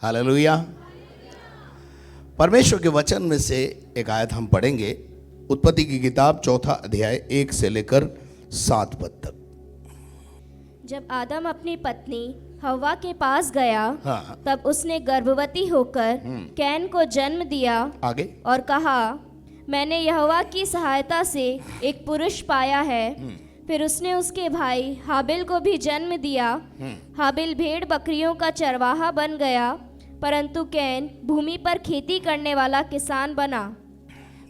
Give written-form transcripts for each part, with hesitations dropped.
Hallelujah. परमेश्वर के वचन में से एक आयत हम पढ़ेंगे, उत्पत्ति की किताब 4 अध्याय 1 से लेकर 7 पद तक। जब आदम अपनी पत्नी हव्वा के पास गया, हाँ। तब उसने गर्भवती होकर कैन को जन्म दिया आगे। और कहा, मैंने यहोवा की सहायता से एक पुरुष पाया है। फिर उसने उसके भाई हाबिल को भी जन्म दिया। हाबिल भेड़ बकरियों का चरवाहा बन गया, परंतु कैन भूमि पर खेती करने वाला किसान बना।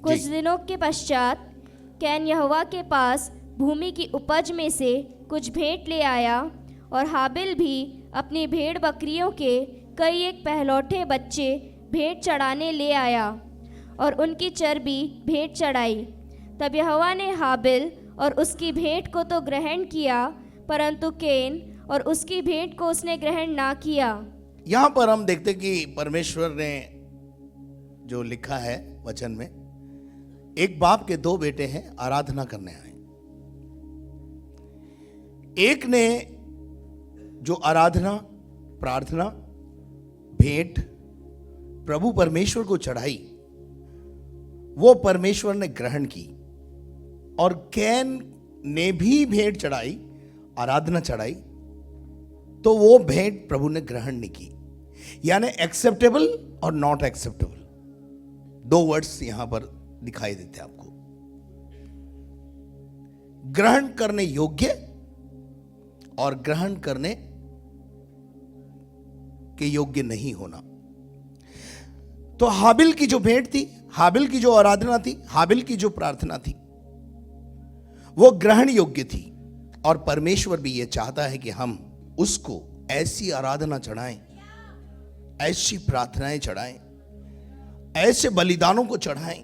कुछ दिनों के पश्चात कैन यहोवा के पास भूमि की उपज में से कुछ भेंट ले आया, और हाबिल भी अपनी भेड़ बकरियों के कई एक पहलौठे बच्चे भेंट चढ़ाने ले आया और उनकी चर्बी भेंट चढ़ाई। तब यहोवा ने हाबिल और उसकी भेंट को तो ग्रहण किया, परंतु कैन और उसकी भेंट को उसने ग्रहण ना किया। यहां पर हम देखते कि परमेश्वर ने जो लिखा है वचन में, एक बाप के 2 बेटे हैं, आराधना करने आए। एक ने जो आराधना, प्रार्थना, भेंट प्रभु परमेश्वर को चढ़ाई, वो परमेश्वर ने ग्रहण की, और कैन ने भी भेंट चढ़ाई, आराधना चढ़ाई, तो वो भेंट प्रभु ने ग्रहण नहीं की। यानी एक्सेप्टेबल और नॉट एक्सेप्टेबल 2 वर्ड्स यहां पर दिखाई देते हैं आपको। ग्रहण करने योग्य और ग्रहण करने के योग्य नहीं होना। तो हाबिल की जो भेंट थी, हाबिल की जो आराधना थी, हाबिल की जो प्रार्थना थी, वो ग्रहण योग्य थी। और परमेश्वर भी ये चाहता है कि हम उसको ऐसी आराधना चढ़ाएं, ऐसी प्रार्थनाएं चढ़ाएं, ऐसे बलिदानों को चढ़ाएं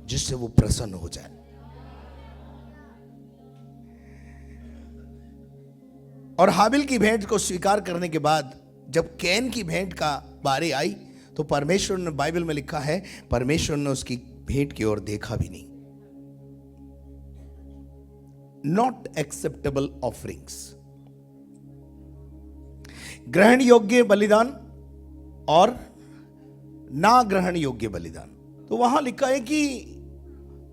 जिससे वो प्रसन्न हो जाए। और हाबिल की भेंट को स्वीकार करने के बाद जब कैन की भेंट का बारी आई, तो परमेश्वर ने, बाइबल में लिखा है, परमेश्वर ने उसकी भेंट की ओर देखा भी नहीं। नॉट एक्सेप्टेबल ऑफरिंग्स, ग्रहण योग्य बलिदान और ना ग्रहण योग्य बलिदान। तो वहां लिखा है कि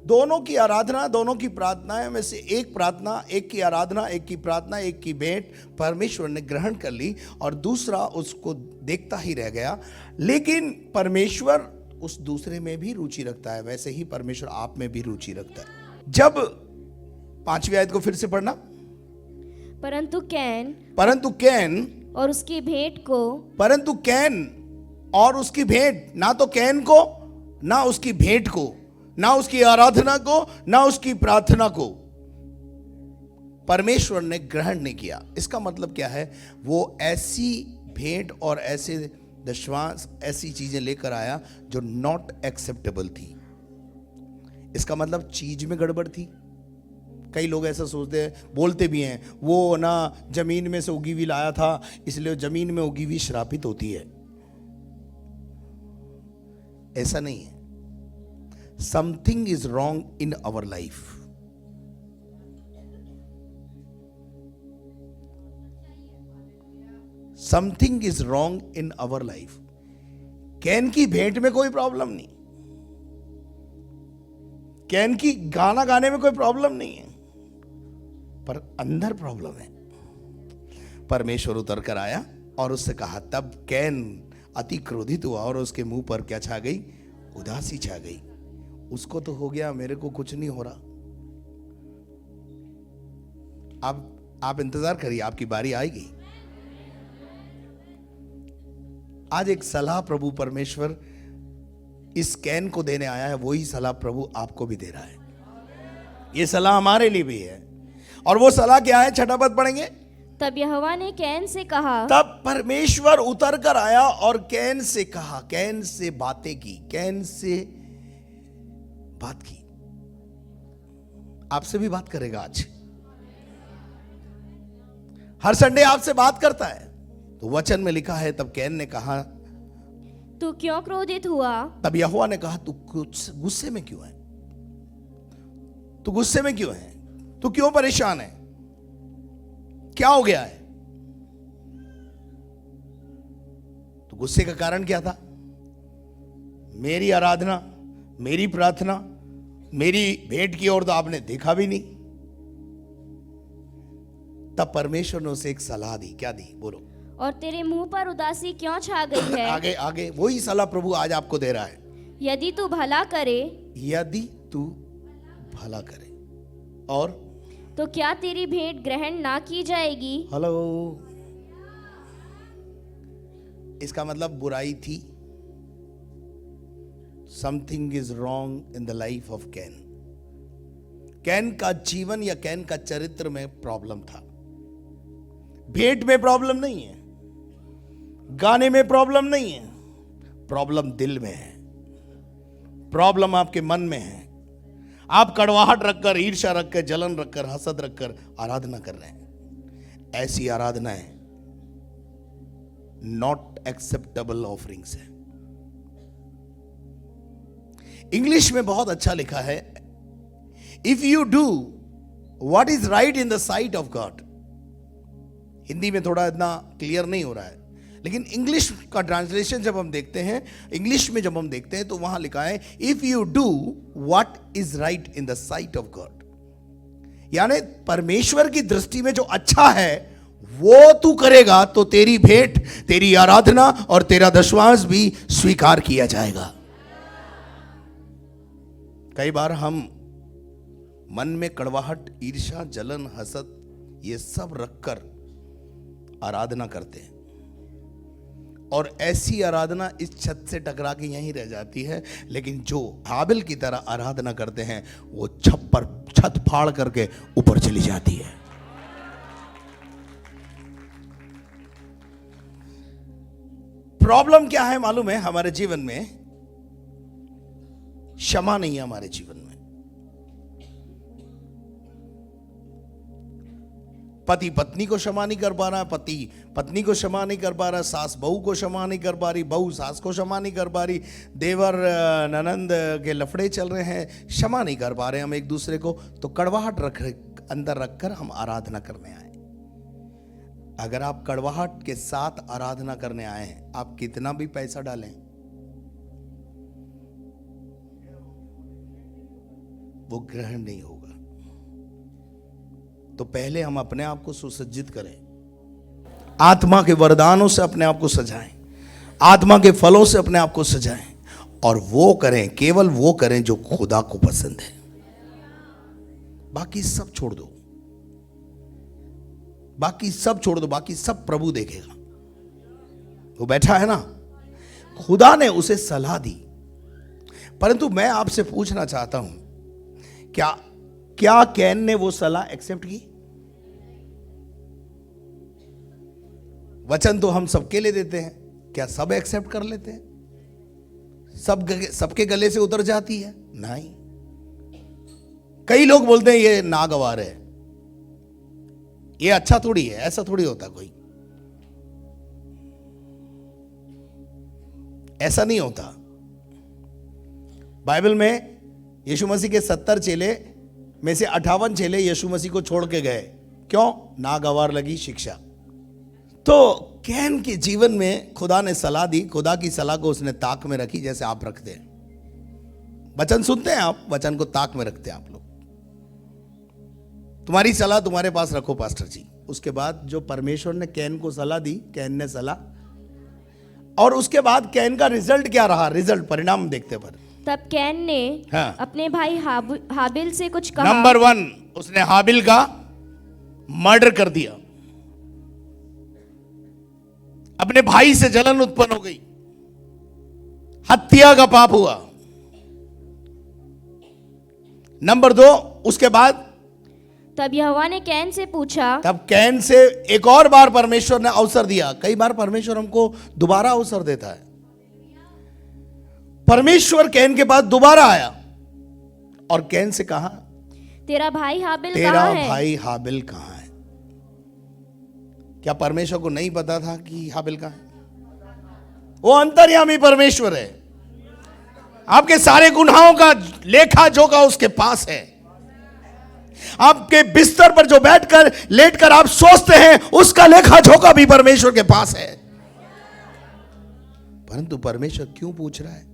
दोनों की आराधना, दोनों की प्रार्थनाएं में से एक प्रार्थना, एक की आराधना, एक की प्रार्थना, एक की भेंट परमेश्वर ने ग्रहण कर ली, और दूसरा उसको देखता ही रह गया। लेकिन परमेश्वर उस दूसरे में भी रुचि रखता है, वैसे ही परमेश्वर आप में भी रुचि रखता है। जब 5वीं आयत को फिर से पढ़ना। परंतु कैन और उसकी भेंट को, परंतु कैन और उसकी भेंट, ना तो कैन को, ना उसकी भेंट को, ना उसकी आराधना को, ना उसकी प्रार्थना को परमेश्वर ने ग्रहण नहीं किया। इसका मतलब क्या है? वो ऐसी भेंट और ऐसे दशवांश, ऐसी चीजें लेकर आया जो नॉट एक्सेप्टेबल थी। इसका मतलब चीज में गड़बड़ थी। कई लोग ऐसा सोचते हैं, बोलते भी हैं, वो ना जमीन में से उगी हुई लाया था, इसलिए जमीन में उगी हुई श्रापित होती है। ऐसा नहीं है। Something is wrong in our life. Something is wrong in our life. कैन की भेंट में कोई प्रॉब्लम नहीं, कैन की गाना गाने में कोई प्रॉब्लम नहीं है, पर अंदर प्रॉब्लम है। परमेश्वर उतर कर आया और उससे कहा। तब कैन अति क्रोधित हुआ और उसके मुंह पर क्या छा गई? उदासी छा गई। उसको तो हो गया, मेरे को कुछ नहीं हो रहा। आप इंतजार करिए, आपकी बारी आएगी। आज एक सलाह प्रभु परमेश्वर इस कैन को देने आया है, वही सलाह प्रभु आपको भी दे रहा है। ये सलाह हमारे लिए भी है। और वो सलाह क्या है? 6 पद पढ़ेंगे। तब यहोवा ने कैन से कहा, तब परमेश्वर उतर कर आया और कैन से कहा, कैन से बातें की, कैन से बात की। आपसे भी बात करेगा आज, हर संडे आपसे बात करता है। तो वचन में लिखा है, तब कैन ने कहा, तू क्यों क्रोधित हुआ? तब यहोवा ने कहा, तू गुस्से में क्यों है? तू गुस्से में क्यों है? तू क्यों परेशान है? क्या हो गया है? तू गुस्से का कारण क्या था? मेरी आराधना, मेरी प्रार्थना, मेरी भेंट की ओर तो आपने देखा भी नहीं। तब परमेश्वर ने उसे एक सलाह दी। क्या दी? बोलो। और तेरे मुंह पर उदासी क्यों छा गई है? आगे आगे वही सलाह प्रभु आज आपको दे रहा है। यदि तू भला करे, यदि तू भला करे और तो क्या तेरी भेंट ग्रहण ना की जाएगी? हेलो, इसका मतलब बुराई थी। Something is wrong in the life of can. Can का जीवन या कैन का चरित्र में प्रॉब्लम था। भेंट में प्रॉब्लम नहीं है, गाने में प्रॉब्लम नहीं है, प्रॉब्लम दिल में है, प्रॉब्लम आपके मन में है। आप कड़वाहट रखकर, ईर्ष्या रखकर, जलन रखकर, हसद रखकर आराधना कर रहे हैं। ऐसी आराधनाएं नॉट एक्सेप्टेबल ऑफरिंग्स है। इंग्लिश में बहुत अच्छा लिखा है, if you do what is right in the site of God. Hindi में थोड़ा इतना क्लियर नहीं हो रहा है, लेकिन इंग्लिश का ट्रांसलेशन जब हम देखते हैं, इंग्लिश में जब हम देखते हैं तो वहां लिखा है if you do what is right in the site of God. यानी परमेश्वर की दृष्टि में जो अच्छा है वो तू करेगा तो तेरी भेंट, तेरी आराधना और तेरा दशमांश भी स्वीकार किया जाएगा। कई बार हम मन में कड़वाहट, ईर्ष्या, जलन, हसद ये सब रखकर आराधना करते हैं और ऐसी आराधना इस छत से टकरा के यहीं रह जाती है। लेकिन जो हाबिल की तरह आराधना करते हैं वो छत फाड़ करके ऊपर चली जाती है। प्रॉब्लम क्या है मालूम है? हमारे जीवन में क्षमा नहीं है। हमारे जीवन में पति पत्नी को क्षमा नहीं कर पा रहा, पति पत्नी को क्षमा नहीं कर पा रहा, सास बहू को क्षमा नहीं कर पा रही, बहू सास को क्षमा नहीं कर पा रही, देवर ननंद के लफड़े चल रहे हैं, क्षमा नहीं कर पा रहे हम एक दूसरे को। तो कड़वाहट अंदर रखकर हम आराधना करने आए। अगर आप कड़वाहट के साथ आराधना करने आए हैं, आप कितना भी पैसा डालें वो ग्रहण नहीं होगा। तो पहले हम अपने आप को सुसज्जित करें, आत्मा के वरदानों से अपने आप को सजाएं, आत्मा के फलों से अपने आप को सजाएं और वो करें, केवल वो करें जो खुदा को पसंद है। बाकी सब छोड़ दो, बाकी सब छोड़ दो, बाकी सब प्रभु देखेगा। वो बैठा है ना, खुदा ने उसे सलाह दी। परंतु मैं आपसे पूछना चाहता हूं, क्या कैन ने वो सलाह एक्सेप्ट की? वचन तो हम सबके लिए देते हैं, क्या सब एक्सेप्ट कर लेते हैं? सबके गले से उतर जाती है? नहीं। कई लोग बोलते हैं ये नागवार है, ये अच्छा थोड़ी है, ऐसा थोड़ी होता कोई, ऐसा नहीं होता। बाइबल में यीशु मसीह के 70 चेले में से 58 चेले यीशु मसीह को छोड़ के गए। क्यों? नागवार लगी शिक्षा। तो कैन के जीवन में खुदा ने सलाह दी, खुदा की सलाह को उसने ताक में रखी, जैसे आप रखते हैं। वचन सुनते हैं आप, वचन को ताक में रखते हैं आप लोग। तुम्हारी सलाह तुम्हारे पास रखो पास्टर जी। उसके बाद जो परमेश्वर ने कैन को सलाह दी, कैन ने सलाह, और उसके बाद कैन का रिजल्ट क्या रहा? रिजल्ट, परिणाम देखते पर। तब कैन ने अपने भाई हाबिल से कुछ कहा। नंबर 1, उसने हाबिल का मर्डर कर दिया। अपने भाई से जलन उत्पन्न हो गई, हत्या का पाप हुआ। नंबर 2, उसके बाद तब यहोवा ने कैन से पूछा। तब कैन से एक और बार परमेश्वर ने अवसर दिया। कई बार परमेश्वर हमको दोबारा अवसर देता है। परमेश्वर कैन के पास दोबारा आया और कैन से कहा, तेरा भाई हाबिल कहाँ है? क्या परमेश्वर को नहीं पता था कि हाबिल कहाँ है? वो अंतर्यामी परमेश्वर है। आपके सारे गुनाहों का लेखा जोखा उसके पास है। आपके बिस्तर पर जो बैठकर लेटकर आप सोचते हैं, उसका लेखा जोखा भी परमेश्वर के पास है। परंतु परमेश्वर क्यों पूछ रहा है?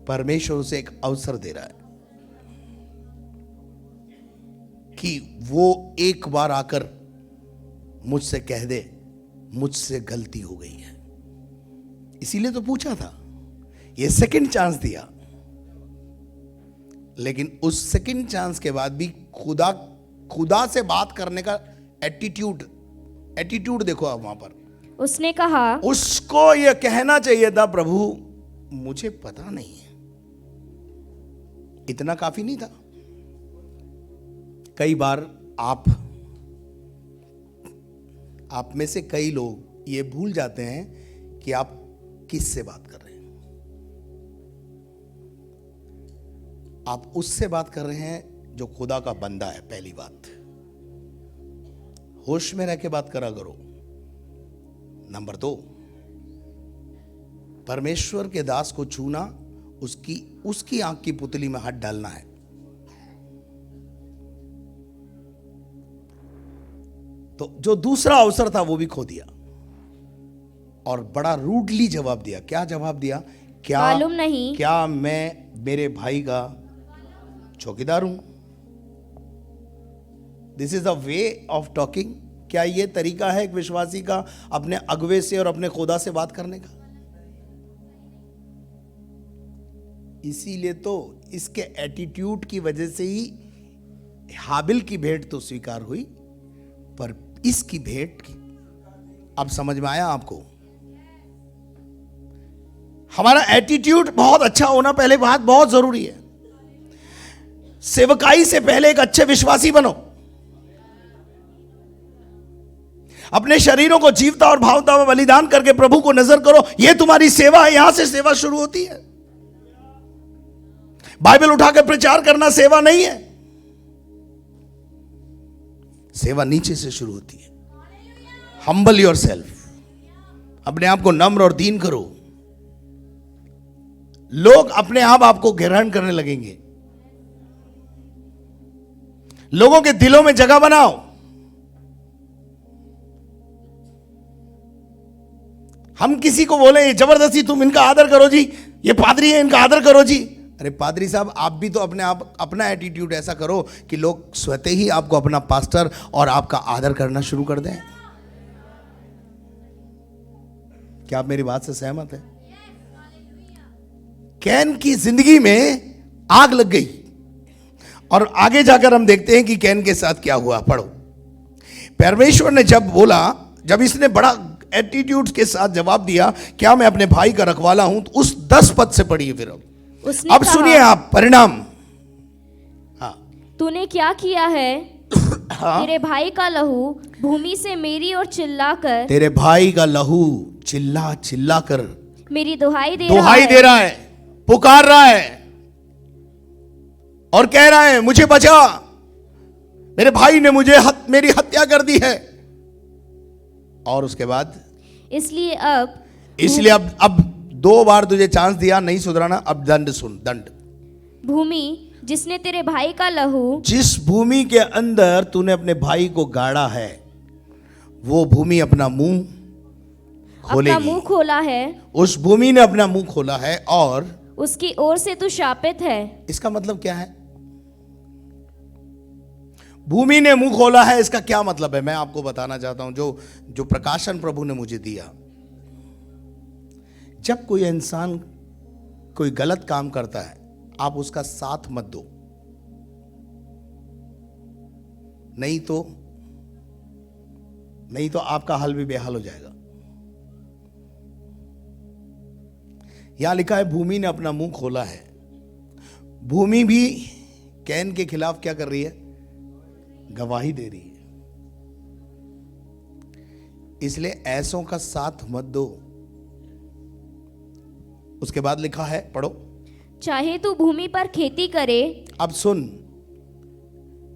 परमेश्वर उसे एक अवसर दे रहा है कि वो एक बार आकर मुझसे कह दे मुझसे गलती हो गई है। इसीलिए तो पूछा था, ये सेकंड चांस दिया। लेकिन उस सेकंड चांस के बाद भी खुदा से बात करने का एटीट्यूड देखो आप वहां पर। उसने कहा, उसको यह कहना चाहिए था, प्रभु मुझे पता नहीं है। इतना काफी नहीं था? कई बार आप में से कई लोग ये भूल जाते हैं कि आप किससे बात कर रहे हैं। आप उससे बात कर रहे हैं जो खुदा का बंदा है। पहली बात, होश में रह के बात करा करो। नंबर 2, परमेश्वर के दास को छूना, उसकी आंख की पुतली में हाथ डालना है। तो जो दूसरा अवसर था वो भी खो दिया और बड़ा रूडली जवाब दिया। क्या जवाब दिया? क्या मालूम नहीं। क्या मैं मेरे भाई का चौकीदार हूं? This is a way of talking. क्या ये तरीका है एक विश्वासी का अपने अगुवे से और अपने खुदा से बात करने का? इसीलिए तो इसके एटीट्यूड की वजह से ही हाबिल की भेंट तो स्वीकार हुई, पर इसकी भेंट की अब समझ में आया आपको? हमारा एटीट्यूड बहुत अच्छा होना पहले बात बहुत जरूरी है। सेवकाई से पहले एक अच्छे विश्वासी बनो। अपने शरीरों को जीवता और भावता में बलिदान करके प्रभु को नजर करो। यह तुम्हारी सेवा है। यहां से सेवा शुरू होती है। बाइबल उठाकर प्रचार करना सेवा नहीं है। सेवा नीचे से शुरू होती है। हम्बल योरसेल्फ, अपने आप को नम्र और दीन करो। लोग अपने आप आपको ग्रहण करने लगेंगे। लोगों के दिलों में जगह बनाओ। हम किसी को बोले जबरदस्ती तुम इनका आदर करो जी, ये पादरी है इनका आदर करो जी। अरे पादरी साहब, आप भी तो अपना एटीट्यूड ऐसा करो कि लोग स्वतः ही आपको अपना पास्टर और आपका आदर करना शुरू कर दें। क्या आप मेरी बात से सहमत हैं? कैन की जिंदगी में आग लग गई और आगे जाकर हम देखते हैं कि कैन के साथ क्या हुआ। पढ़ो। परमेश्वर ने जब इसने बड़ा एटीट्यूड के साथ जवाब दिया, क्या मैं अपने भाई का रखवाला हूं, तो उस 10 पद से पढ़िए फिर अब सुनिए आप परिणाम। हाँ, तूने क्या किया है? हाँ? तेरे भाई का लहू भूमि से मेरी ओर चिल्लाकर, तेरे भाई का लहू चिल्ला कर मेरी दुहाई दे रहा है, पुकार रहा है और कह रहा है मुझे बचा, मेरे भाई ने मेरी हत्या कर दी है। और उसके बाद इसलिए अब 2 बार तुझे चांस दिया, नहीं सुधराना, अब दंड सुन। दंड, भूमि जिसने तेरे भाई का लहू, जिस भूमि के अंदर तूने अपने भाई को गाड़ा है, वो भूमि अपना मुंह खोला है। उस भूमि ने अपना मुंह खोला है और उसकी ओर से तू शापित है। इसका मतलब क्या है? भूमि ने मुंह खोला है, इसका क्या मतलब है? मैं आपको बताना चाहता हूं जो प्रकाशन प्रभु ने मुझे दिया। जब कोई इंसान कोई गलत काम करता है, आप उसका साथ मत दो, नहीं तो आपका हाल भी बेहाल हो जाएगा। यहां लिखा है भूमि ने अपना मुंह खोला है। भूमि भी कैन के खिलाफ क्या कर रही है? गवाही दे रही है। इसलिए ऐसों का साथ मत दो। उसके बाद लिखा है, पढ़ो। चाहे तू भूमि पर खेती करे। अब सुन,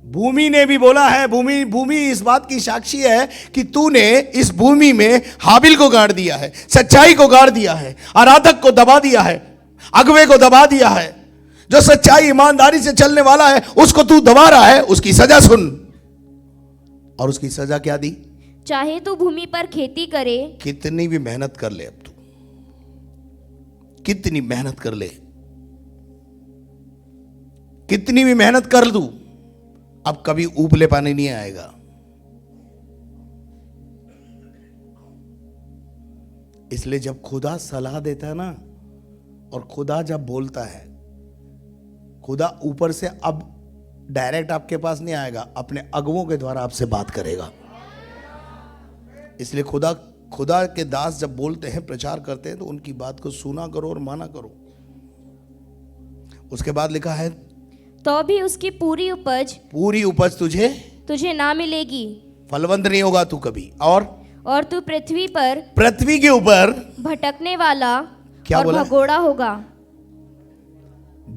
भूमि ने भी बोला है, भूमि इस बात की साक्षी है कि तूने इस भूमि में हाबिल को गाड़ दिया है, सच्चाई को गाड़ दिया है, आराधक को दबा दिया है, अगुवे को दबा दिया है। जो सच्चाई ईमानदारी से चलने वाला है उसको तू दबा रहा है। उसकी सजा सुन। और उसकी सजा क्या दी? चाहे तू भूमि पर खेती करे, कितनी भी मेहनत कर ले, अब तू कितनी मेहनत कर ले, कितनी भी मेहनत कर तू, अब कभी ऊपले पानी नहीं आएगा। इसलिए जब खुदा सलाह देता है ना, और खुदा जब बोलता है, खुदा ऊपर से अब डायरेक्ट आपके पास नहीं आएगा, अपने अगुवों के द्वारा आपसे बात करेगा। इसलिए खुदा के दास जब बोलते हैं, प्रचार करते हैं, तो उनकी बात को सुना करो और माना करो। उसके बाद लिखा है, तो भी उसकी पूरी उपज तुझे ना मिलेगी, फलवंत नहीं होगा तू कभी, और तू पृथ्वी के ऊपर भटकने वाला क्या और बोला? भगोड़ा होगा।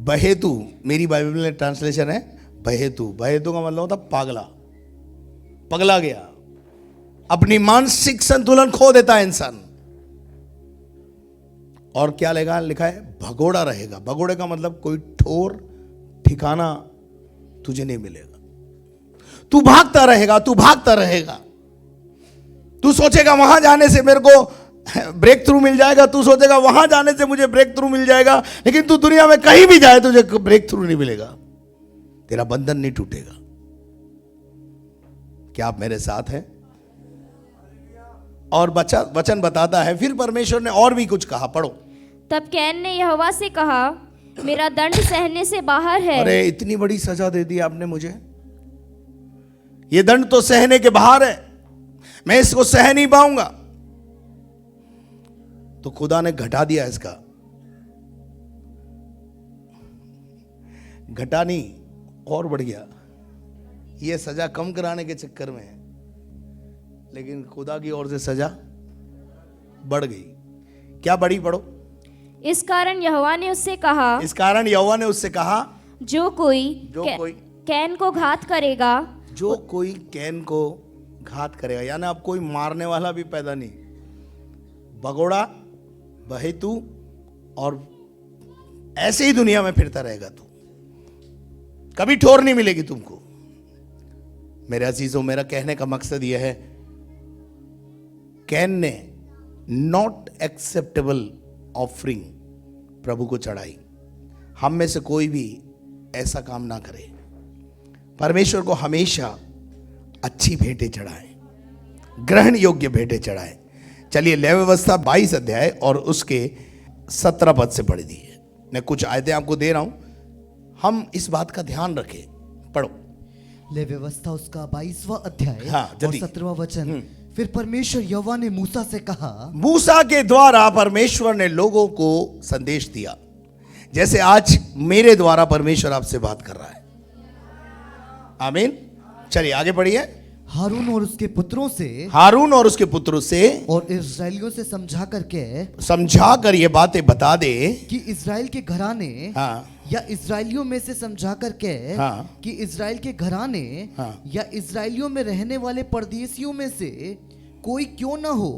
बहेतु, मेरी बाइबल में ट्रांसलेशन है बहेतु। बहेतु का मतलब होता पगला गया, अपनी मानसिक संतुलन खो देता है इंसान। और क्या लिखा है, भगोड़ा रहेगा। भगोड़े का मतलब कोई ठोर ठिकाना तुझे नहीं मिलेगा। तू भागता रहेगा। तू सोचेगा वहां जाने से मेरे को ब्रेक थ्रू मिल जाएगा, तू सोचेगा वहां जाने से मुझे ब्रेक थ्रू मिल जाएगा, लेकिन तू दुनिया में कहीं भी जाए तुझे ब्रेक थ्रू नहीं मिलेगा, तेरा बंधन नहीं टूटेगा। क्या आप मेरे साथ हैं? और वचन बताता है, फिर परमेश्वर ने और भी कुछ कहा, पढ़ो। तब कैन ने यहोवा से कहा, मेरा दंड सहने से बाहर है। अरे इतनी बड़ी सजा दे दी आपने मुझे, ये दंड तो सहने के बाहर है, मैं इसको सह नहीं पाऊंगा। तो खुदा ने घटा दिया इसका, घटा नहीं और बढ़ गया, ये सजा कम कराने के चक्कर में है, लेकिन खुदा की ओर से सजा बढ़ गई। क्या बढ़ी? पढ़ो। इस कारण यहोवा ने उससे कहा, जो कोई कैन को घात करेगा, यानी अब कोई मारने वाला भी पैदा नहीं, भगोड़ा बहेतु, और ऐसे ही दुनिया में फिरता रहेगा तू, कभी ठोर नहीं मिलेगी तुमको। मेरे अजीजों, मेरा कहने का मकसद यह है, कैन ने नॉट एक्सेप्टेबल ऑफरिंग प्रभु को चढ़ाई। हम में से कोई भी ऐसा काम ना करे। परमेश्वर को हमेशा अच्छी भेंटें चढ़ाएं, ग्रहण योग्य भेंटें चढ़ाएं। चलिए, लेवी व्यवस्था 22 अध्याय और उसके 17 पद से पढ़ दी है। मैं कुछ आयतें आपको दे रहा हूं, हम इस बात का ध्यान रखें। पढ़ो। लेवी व्यवस्था उसका 22वां अध्याय और जल्दी। 17वां वचन। फिर परमेश्वर यहोवा ने मूसा से कहा, मूसा के द्वारा परमेश्वर ने लोगों को संदेश दिया, जैसे आज मेरे द्वारा परमेश्वर आपसे बात कर रहा है। आमीन। चलिए आगे पढ़िए। हारून और उसके पुत्रों से और इस्राएलियों से समझा कर ये बातें बता दे कि इस्राएल के घराने, या इस्राएलियों में से समझा कर कि इस्राएल के घराने, या इस्राएलियों में रहने वाले परदेशियों में से कोई क्यों न हो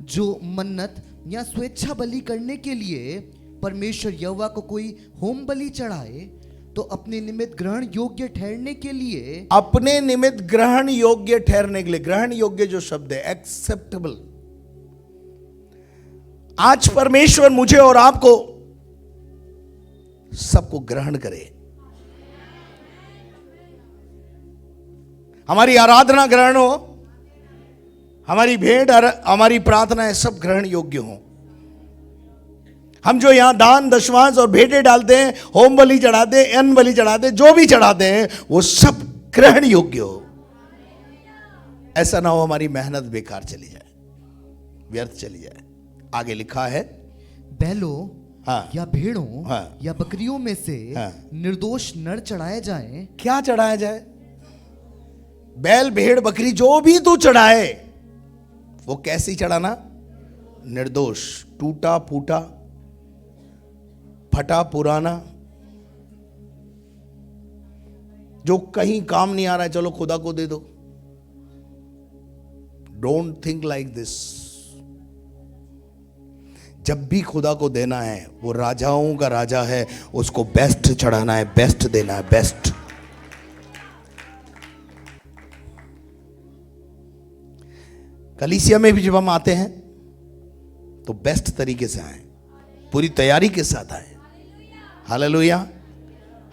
जो मन्नत या स्वेच्छा बलि करने के लिए परमेश्वर यहोवा को कोई होम बलि चढ़ाए, तो अपने निमित्त ग्रहण योग्य ठहरने के लिए, ग्रहण योग्य जो शब्द है एक्सेप्टेबल, आज परमेश्वर मुझे और आपको सबको ग्रहण करे। हमारी आराधना ग्रहण हो, हमारी भेंट, हमारी प्रार्थनाएं सब ग्रहण योग्य हो। हम जो यहां दान दशमांश और भेंटें डालते हैं, होम बलि चढ़ाते हैं, अन्न बलि चढ़ाते हैं, जो भी चढ़ाते हैं, वो सब ग्रहण योग्य हो। ऐसा ना हो हमारी मेहनत बेकार चली जाए, व्यर्थ चली जाए। आगे लिखा है, बैलों या भेड़ों या बकरियों में से निर्दोष नर चढ़ाए जाएं। क्या चढ़ाया जाए? बैल भेड़ बकरी जो भी तू चढ़ाए, वो कैसी चढ़ाना? निर्दोष, टूटा फूटा, फटा पुराना, जो कहीं काम नहीं आ रहा है, चलो खुदा को दे दो। Don't think like this. जब भी खुदा को देना है, वो राजाओं का राजा है, उसको बेस्ट चढ़ाना है, बेस्ट देना है, बेस्ट। कलीसिया में भी जब हम आते हैं तो बेस्ट तरीके से आए, पूरी तैयारी के साथ आए। Hallelujah,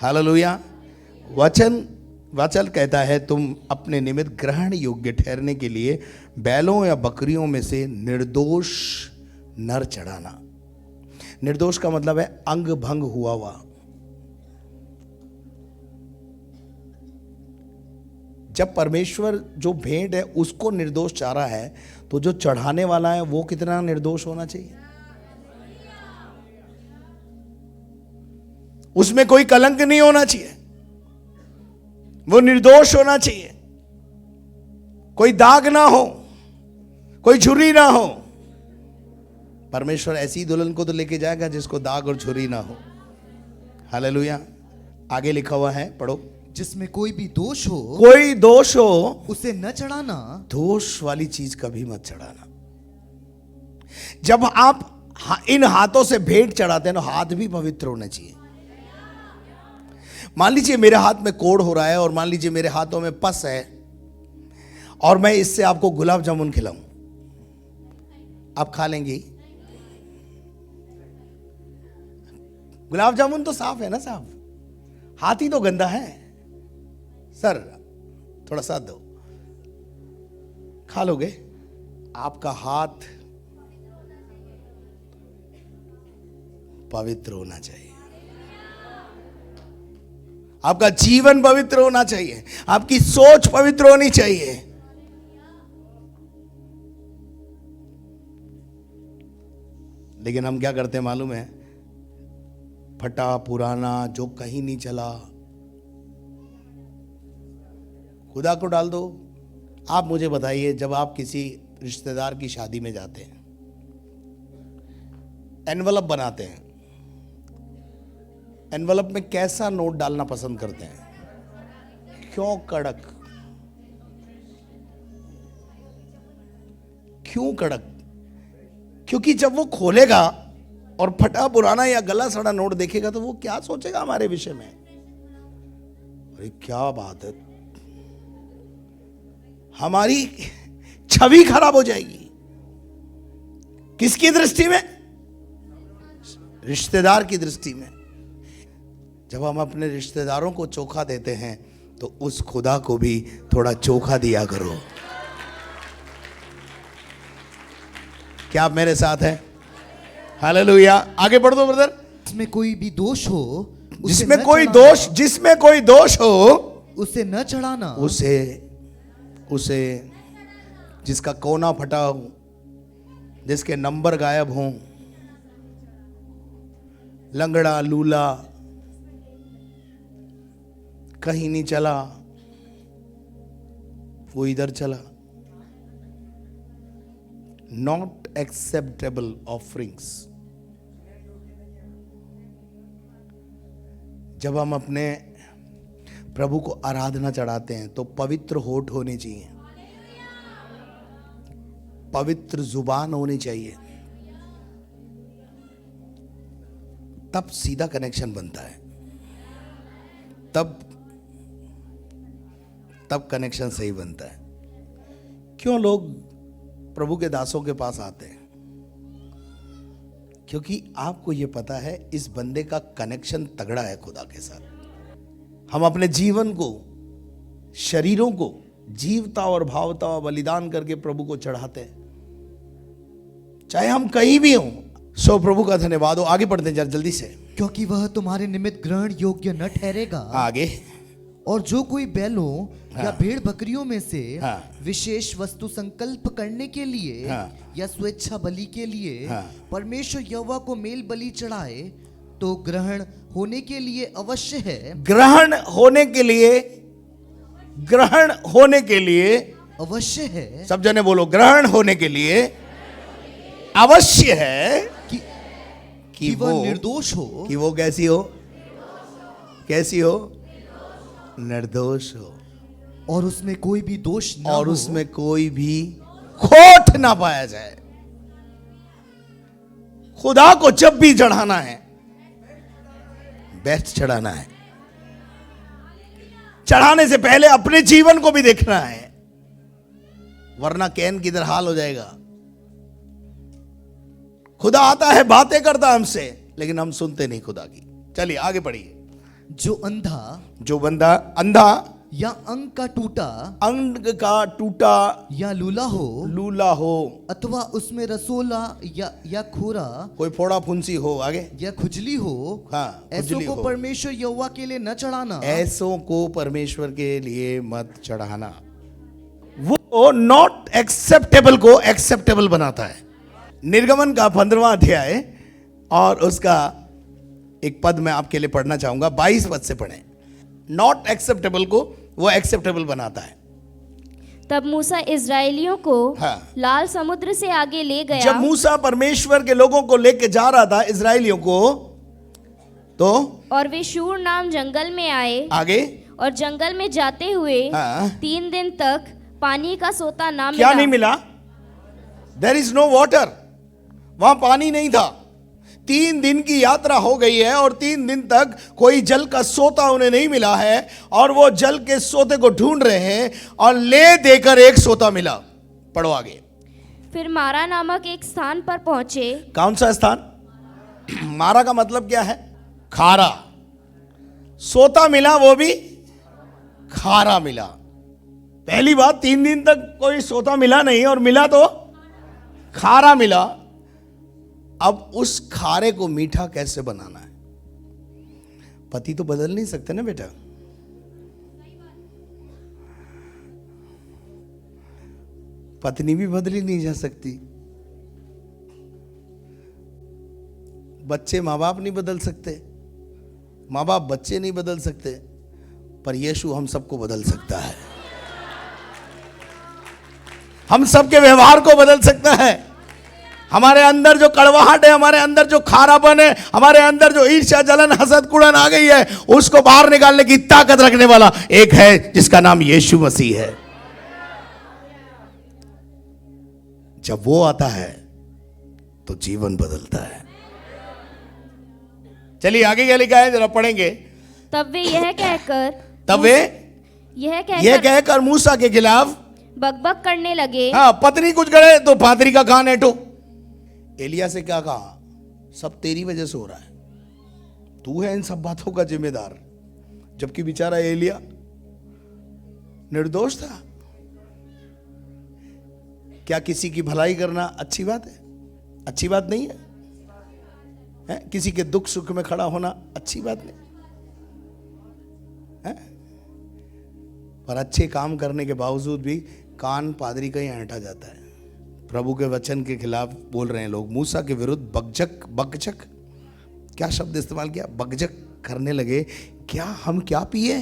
hallelujah. वचन कहता है तुम अपने निमित्त ग्रहण योग्य ठहरने के लिए बैलों या बकरियों में से निर्दोष नर चढ़ाना। निर्दोष का मतलब है अंग भंग हुआ हुआ। जब परमेश्वर जो भेंट है उसको निर्दोष चाह रहा है, तो जो चढ़ाने वाला है वो कितना निर्दोष होना चाहिए? उसमें कोई कलंक नहीं होना चाहिए, वो निर्दोष होना चाहिए। कोई दाग ना हो, कोई झुर्री ना हो। परमेश्वर ऐसी दुल्हन को तो लेके जाएगा जिसको दाग और झुर्री ना हो। हालेलुया। आगे लिखा हुआ है, पढ़ो। जिसमें कोई भी दोष हो, कोई दोष हो, उसे न चढ़ाना। दोष वाली चीज कभी मत चढ़ाना। जब आप इन हाथों से भेंट चढ़ाते हैं ना, हाथ भी पवित्र होने चाहिए। मान लीजिए मेरे हाथ में कोढ़ हो रहा है और मान लीजिए मेरे हाथों में पस है और मैं इससे आपको गुलाब जामुन खिलाऊं, आप खा लेंगे? गुलाब जामुन तो साफ है ना साहब, हाथ ही तो गंदा है। सर थोड़ा सा दो, खा लोगे? आपका हाथ पवित्र होना चाहिए, आपका जीवन पवित्र होना चाहिए, आपकी सोच पवित्र होनी चाहिए। लेकिन हम क्या करते हैं मालूम है? फटा पुराना जो कहीं नहीं चला, खुदा को डाल दो। आप मुझे बताइए, जब आप किसी रिश्तेदार की शादी में जाते हैं, एनवलप बनाते हैं, एनवलप में कैसा नोट डालना पसंद करते हैं? क्यों कड़क? क्यों कड़क? क्योंकि जब वो खोलेगा और फटा पुराना या गला सड़ा नोट देखेगा तो वो क्या सोचेगा हमारे विषय में? अरे क्या बात है, हमारी छवि खराब हो जाएगी। किसकी दृष्टि में? रिश्तेदार की दृष्टि में। जब हम अपने रिश्तेदारों को चोखा देते हैं तो उस खुदा को भी थोड़ा चोखा दिया करो। क्या आप मेरे साथ हैं? हालेलुया। आगे बढ़ दो ब्रदर। जिसमें कोई भी दोष हो, जिसमें कोई दोष हो उसे न चढ़ाना। उसे जिसका कोना फटा हो, जिसके नंबर गायब हों, लंगड़ा लूला, कहीं नहीं चला, वो इधर चला। Not acceptable offerings. जब हम अपने प्रभु को आराधना चढ़ाते हैं तो पवित्र होठ होने चाहिए, पवित्र जुबान होनी चाहिए, तब सीधा कनेक्शन बनता है, तब कनेक्शन सही बनता है। क्यों लोग प्रभु के दासों के पास आते हैं? क्योंकि आपको यह पता है इस बंदे का कनेक्शन तगड़ा है खुदा के साथ। हम अपने जीवन को, शरीरों को जीवता और भावता और बलिदान करके प्रभु को चढ़ाते हैं, चाहे हम कहीं भी हों। सो प्रभु का धन्यवाद हो। आगे पढ़ते हैं जल्दी से। क्योंकि वह तुम्हारे निमित्त ग्रहण योग्य न ठहरेगा। आगे। और जो कोई बैलों या भेड़ बकरियों में से हाँ। विशेष वस्तु संकल्प करने के लिए या स्वेच्छा बलि के लिए परमेश्वर यहोवा को मेल बलि चढ़ाए तो ग्रहण होने के लिए अवश्य है। ग्रहण होने के लिए अवश्य है। सब जने बोलो, ग्रहण होने के लिए अवश्य है कि वो निर्दोष हो। कि वो कैसी हो? निर्दोष हो। और उसमें कोई भी दोष ना और हो। उसमें कोई भी खोट ना पाया जाए। खुदा को जब भी चढ़ाना है, बेस्ट चढ़ाना है। चढ़ाने से पहले अपने जीवन को भी देखना है। वरना कैन किधर हाल हो जाएगा। खुदा आता है, बातें करता है हमसे, लेकिन हम सुनते नहीं खुदा की। चलिए आगे पढ़िए। जो बंदा अंधा या अंग का टूटा या लूला हो अथवा उसमें रसोला या खोरा, कोई फोड़ा फुंसी हो, आगे, या खुजली हो, हाँ, ऐसों को परमेश्वर यहोवा के लिए न चढ़ाना। ऐसों को परमेश्वर के लिए मत चढ़ाना। वो नॉट एक्सेप्टेबल को एक्सेप्टेबल बनाता है। निर्गमन का 15वां अध्याय और उसका एक पद मैं आपके लिए पढ़ना चाहूंगा, 22 पद से पढ़ें। नॉट एक्सेप्टेबल को वो एक्सेप्टेबल बनाता है। तब मूसा इजराइलियों को हाँ। लाल समुद्र से आगे ले गया। जब मूसा परमेश्वर के लोगों को लेके जा रहा था इजराइलियों को, तो और वे शूर नाम जंगल में आए, आगे, और जंगल में जाते हुए हाँ। 3 दिन तक पानी का सोता ना क्या मिला। नहीं मिला? देयर इज नो वाटर, वहां पानी नहीं था। 3 दिन की यात्रा हो गई है और 3 दिन तक कोई जल का सोता उन्हें नहीं मिला है, और वो जल के सोते को ढूंढ रहे हैं, और ले देकर एक सोता मिला। पढ़ो आगे। फिर मारा नामक एक स्थान पर पहुंचे। कौन सा स्थान? मारा का मतलब क्या है? खारा। सोता मिला, वो भी खारा मिला। पहली बात, 3 दिन तक कोई सोता मिला नहीं, और मिला तो खारा मिला। अब उस खारे को मीठा कैसे बनाना है? पति तो बदल नहीं सकते ना बेटा। पत्नी भी बदली नहीं जा सकती, बच्चे माँ बाप नहीं बदल सकते, माँ बाप बच्चे नहीं बदल सकते, पर यीशु हम सबको बदल सकता है। हम सबके व्यवहार को बदल सकता है। हमारे अंदर जो कड़वाहट है, हमारे अंदर जो खारापन है, हमारे अंदर जो ईर्ष्या, जलन, हसद, कुड़न आ गई है, उसको बाहर निकालने की ताकत रखने वाला एक है, जिसका नाम यीशु मसीह है। जब वो आता है तो जीवन बदलता है। चलिए आगे क्या लिखा है, जरा पढ़ेंगे। तब वे यह कहकर मूसा के खिलाफ बकबक करने लगे। हाँ, पत्नी कुछ करे तो फादरी का कान ऐठो। एलिया से क्या कहा? सब तेरी वजह से हो रहा है, तू है इन सब बातों का जिम्मेदार। जबकि बेचारा एलिया निर्दोष था। क्या किसी की भलाई करना अच्छी बात है? अच्छी बात नहीं है, है? किसी के दुख सुख में खड़ा होना अच्छी बात नहीं है? पर अच्छे काम करने के बावजूद भी कान पादरी का ही ऐंठा जाता है। प्रभु के वचन के खिलाफ बोल रहे हैं लोग। मूसा के विरुद्ध बकझक, क्या शब्द इस्तेमाल किया? बकझक करने लगे। क्या हम क्या पिए?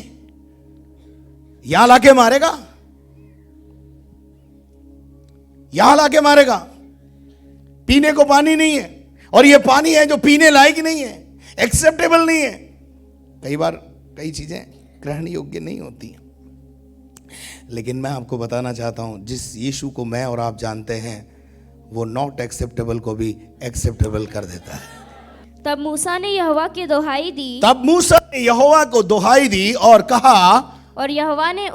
यहां लाके मारेगा, यहां लाके मारेगा। पीने को पानी नहीं है, और ये पानी है जो पीने लायक नहीं है, एक्सेप्टेबल नहीं है। कई बार कई चीजें ग्रहण योग्य नहीं होती। लेकिन मैं आपको बताना चाहता हूं, जिस यीशु को मैं और आप जानते हैं, वो नॉट एक्सेप्टेबल को भी एक्सेप्टेबल कर देता है। तब मूसा ने यहोवा की दोहाई दी। तब मूसा ने यहोवा को दोहाई दी और कहा, और यहोवा ने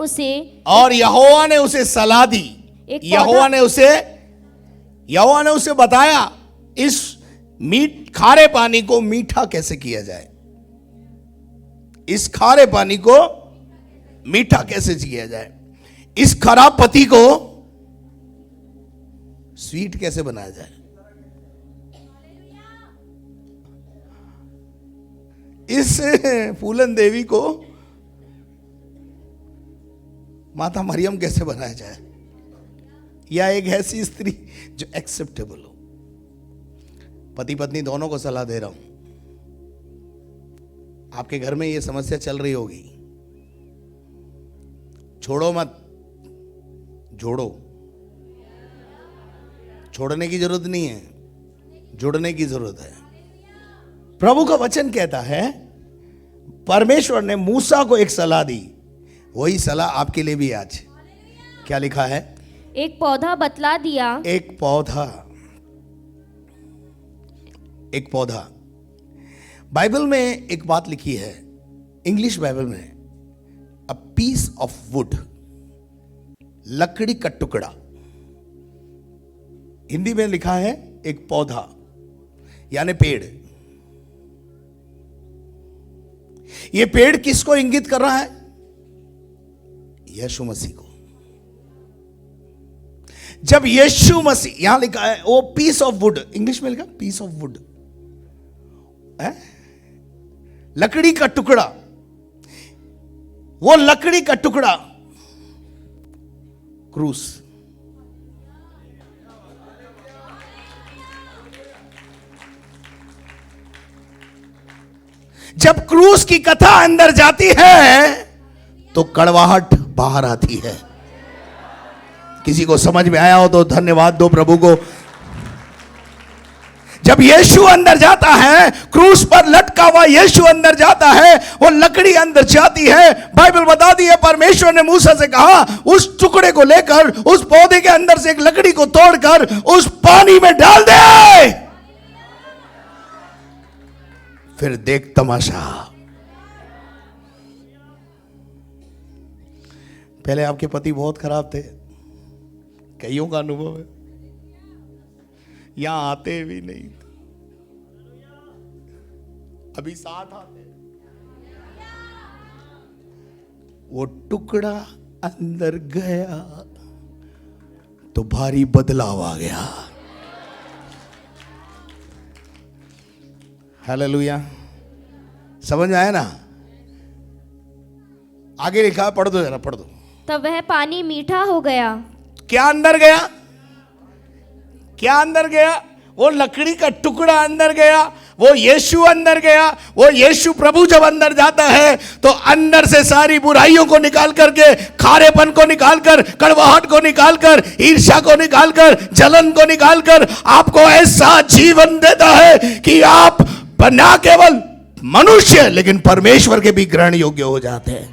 उसे सलाह दी। यहोवा ने उसे बताया इस खारे पानी को मीठा कैसे किया जाए, इस खारे पानी को मीठा कैसे किया जाए, इस खराब पति को स्वीट कैसे बनाया जाए। इस फूलन देवी को माता मरियम कैसे बनाया जाए, या एक ऐसी स्त्री जो एक्सेप्टेबल हो। पति पत्नी दोनों को सलाह दे रहा हूं। आपके घर में ये समस्या चल रही होगी, छोड़ो मत, जोड़ो। छोड़ने की जरूरत नहीं है, जुड़ने की जरूरत है। प्रभु का वचन कहता है, परमेश्वर ने मूसा को एक सलाह दी, वही सलाह आपके लिए भी आज। क्या लिखा है? एक पौधा बतला दिया। एक पौधा। बाइबल में एक बात लिखी है, इंग्लिश बाइबल में, अ पीस ऑफ वुड, लकड़ी का टुकड़ा। हिंदी में लिखा है एक पौधा यानी पेड़। ये पेड़ किसको इंगित कर रहा है? यीशु मसीह को। जब यीशु मसीह, यहां लिखा है वो पीस ऑफ वुड, इंग्लिश में लिखा पीस ऑफ वुड, लकड़ी का टुकड़ा, वो लकड़ी का टुकड़ा क्रूस। जब क्रूस की कथा अंदर जाती है तो कड़वाहट बाहर आती है। किसी को समझ में आया हो तो धन्यवाद दो प्रभु को। जब यीशु अंदर जाता है, क्रूस पर लटका हुआ यीशु अंदर जाता है, वो लकड़ी अंदर जाती है। बाइबल बताती है परमेश्वर ने मूसा से कहा उस टुकड़े को लेकर उस पौधे के अंदर से एक लकड़ी को तोड़कर उस पानी में डाल दे, फिर देख तमाशा। पहले आपके पति बहुत खराब थे, कईयों का अनुभव है, यहां आते भी नहीं, अभी साथ आते। वो टुकड़ा अंदर गया तो भारी बदलाव आ गया। हालेलुया, समझ में आया ना? आगे लिखा, पढ़ दो जरा, पढ़ दो। तब वह पानी मीठा हो गया। क्या अंदर गया? क्या अंदर गया? वो लकड़ी का टुकड़ा अंदर गया, वो यीशु अंदर गया। वो यीशु प्रभु जब अंदर जाता है तो अंदर से सारी बुराइयों को निकाल करके, खारेपन को निकालकर, कड़वाहट को निकालकर, ईर्ष्या को निकालकर, जलन को निकालकर आपको ऐसा जीवन देता है कि आप न केवल मनुष्य लेकिन परमेश्वर के भी ग्रहण योग्य हो जाते हैं।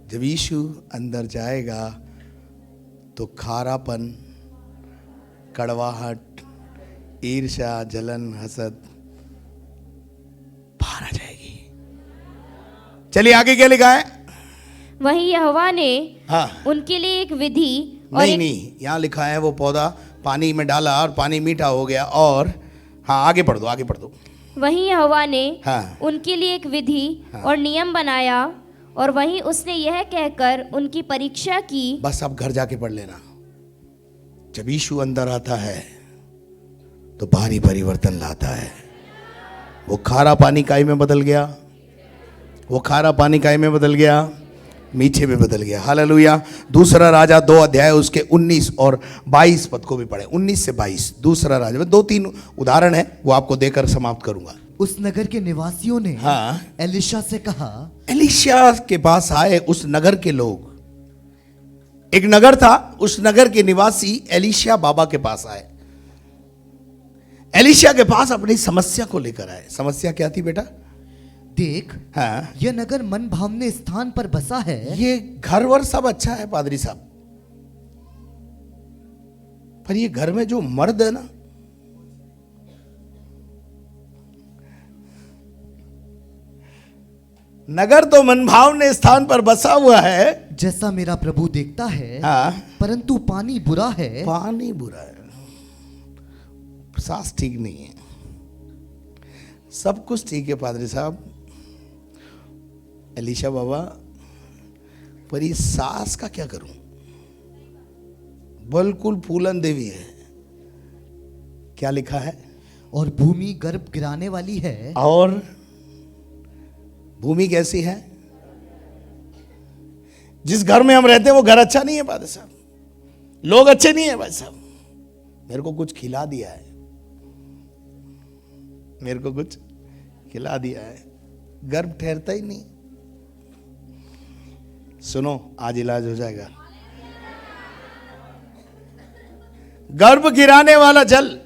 जब यीशु अंदर जाएगा तो खारापन, कड़वाहट, ईर्ष्या, जलन, हसद बाहर आ जाएगी। चलिए आगे क्या लिखा है? वहीं यहोवा ने हाँ, उनके लिए एक विधि और नहीं, यहां लिखा है वो पौधा पानी में डाला और पानी मीठा हो गया। और हाँ, आगे पढ़ दो, आगे पढ़ दो। वहीं यहोवा ने हाँ, उनके लिए एक विधि और नियम बनाया, और वहीं उसने यह कहकर उनकी परीक्षा की। बस अब घर जाके पढ़ लेना। जब यीशु अंदर आता है तो भारी परिवर्तन लाता है। वो खारा पानी काई में बदल गया, वो खारा पानी काई में बदल गया, मीठे में बदल गया। हालेलुया। दूसरा राजा 2 अध्याय उसके 19 और 22 पद को भी पढ़े, 19 से 22। दूसरा राजा में 2-3 उदाहरण है, वो आपको देकर समाप्त करूंगा। उस नगर के निवासियों ने हाँ, एलिशा से कहा, एलिशा के पास आए उस नगर के लोग। एक नगर था, उस नगर के निवासी एलिशा बाबा के पास आए। एलिशा के पास अपनी समस्या को लेकर आए। समस्या क्या थी बेटा? देख, हाँ, यह नगर मन भावने स्थान पर बसा है। ये घर वर सब अच्छा है पादरी साहब, पर ये घर में जो मर्द है ना, नगर तो मनभावने स्थान पर बसा हुआ है जैसा मेरा प्रभु देखता है, हाँ, परंतु पानी बुरा है। पानी बुरा है, सांस ठीक नहीं है, सब कुछ ठीक है पादरी साहब, एलिशा बाबा, पर ये सास का क्या करूं? बिल्कुल फूलन देवी है। क्या लिखा है? और भूमि गर्भ गिराने वाली है। और भूमि कैसी है? जिस घर में हम रहते हैं वो घर अच्छा नहीं है पादरी साहब, लोग अच्छे नहीं है भाई साहब। मेरे को कुछ खिला दिया है, मेरे को कुछ खिला दिया है, गर्भ ठहरता ही नहीं। सुनो, आज इलाज हो जाएगा। गर्भ गिराने वाला जल,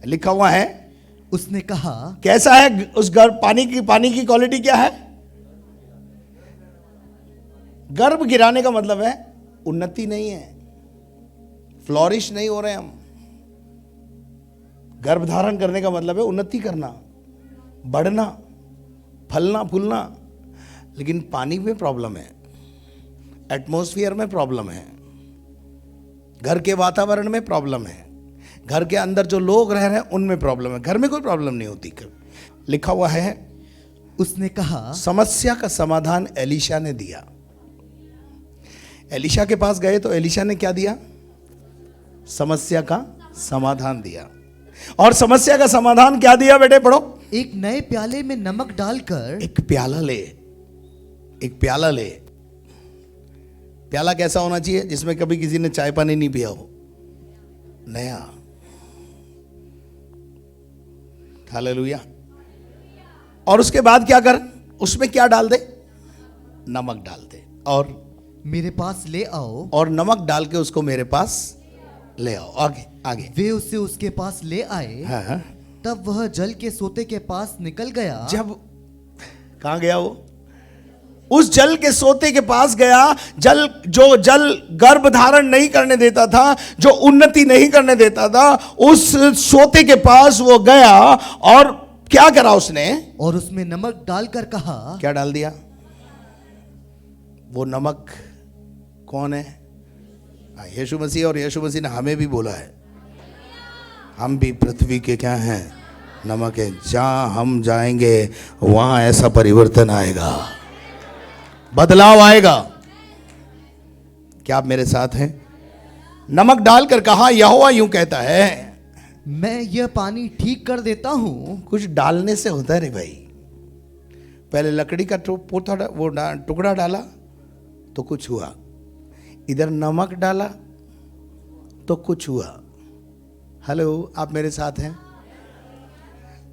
लिखा हुआ है। उसने कहा, कैसा है उस गर्भ? पानी की क्वालिटी क्या है? गर्भ गिराने का मतलब है उन्नति नहीं है, फ्लोरिश नहीं हो रहे हम। गर्भ धारण करने का मतलब है उन्नति करना, बढ़ना, फलना फूलना। लेकिन पानी में प्रॉब्लम है, एटमॉस्फेयर में प्रॉब्लम है, घर के वातावरण में प्रॉब्लम है, घर के अंदर जो लोग रह रहे हैं उनमें प्रॉब्लम है। घर में कोई प्रॉब्लम नहीं होती। लिखा हुआ है, उसने कहा, समस्या का समाधान एलीशा ने दिया। एलीशा के पास गए तो एलीशा ने क्या दिया? समस्या का समाधान दिया। और समस्या का समाधान क्या दिया बेटे? पढ़ो। एक नए प्याले में नमक डालकर, एक प्याला ले, एक प्याला ले। प्याला कैसा होना चाहिए? जिसमें कभी किसी ने चाय पानी नहीं पिया हो, नया। हालेलुया। और उसके बाद क्या कर? उसमें क्या डाल दे? नमक डाल दे और मेरे पास ले आओ। और नमक डाल के उसको मेरे पास ले आओ। आगे आगे। वे उसे उसके पास ले आए। हाँ। तब वह जल के सोते के पास निकल गया। जब कहां गया वो? उस जल के सोते के पास गया। जो जल गर्भ धारण नहीं करने देता था, जो उन्नति नहीं करने देता था, उस सोते के पास वो गया और क्या करा उसने? और उसमें नमक डालकर कहा। क्या डाल दिया? वो नमक कौन है? यीशु मसीह। और यीशु मसीह ने हमें भी बोला है, हम भी पृथ्वी के क्या हैं? नमक है। जहां हम जाएंगे वहां ऐसा परिवर्तन आएगा, बदलाव आएगा। क्या आप मेरे साथ हैं? नमक डालकर कहा, यहोवा यूं कहता है, मैं यह पानी ठीक कर देता हूं। कुछ डालने से होता है रे भाई। पहले लकड़ी का टुकड़ा डाला तो कुछ हुआ, इधर नमक डाला तो कुछ हुआ। हेलो, आप मेरे साथ हैं?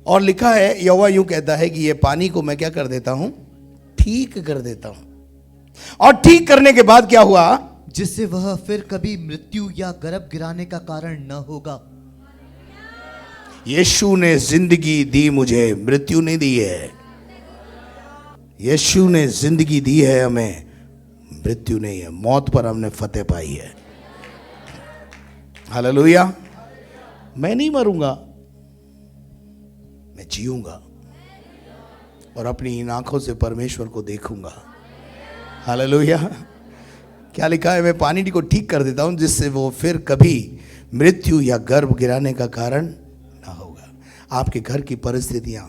और लिखा है, यहोवा यूं कहता है कि ये पानी को मैं क्या कर देता हूं? ठीक कर देता हूं। और ठीक करने के बाद क्या हुआ? जिससे वह फिर कभी मृत्यु या गर्भ गिराने का कारण न होगा। यीशु ने जिंदगी दी मुझे, मृत्यु नहीं दी है। यीशु ने जिंदगी दी है हमें, मृत्यु नहीं है। मौत पर हमने फतेह पाई है। हालेलुया। मैं नहीं मरूंगा, मैं जीऊंगा और अपनी इन आंखों से परमेश्वर को देखूंगा। हालेलुया। क्या लिखा है? मैं पानी को ठीक कर देता हूं जिससे वो फिर कभी मृत्यु या गर्भ गिराने का कारण ना होगा। आपके घर की परिस्थितियां,